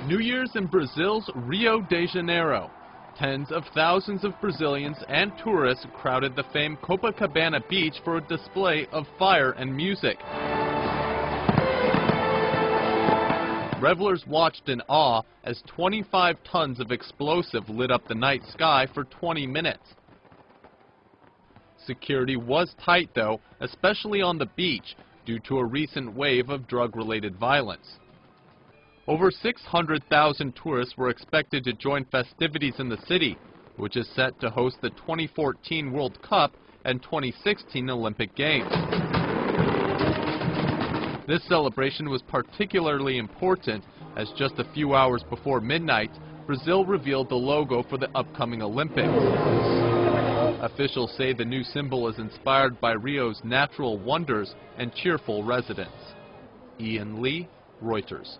New Year's in Brazil's Rio de Janeiro. Tens of thousands of Brazilians and tourists crowded the famed Copacabana beach for a display of fire and music. Revelers watched in awe as 25 tons of explosive lit up the night sky for 20 minutes. Security was tight, though, especially on the beach, due to a recent wave of drug-related violence. Over 600,000 tourists were expected to join festivities in the city, which is set to host the 2014 World Cup and 2016 Olympic Games. This celebration was particularly important as just a few hours before midnight, Brazil revealed the logo for the upcoming Olympics. Officials say the new symbol is inspired by Rio's natural wonders and cheerful residents. Ian Lee, Reuters.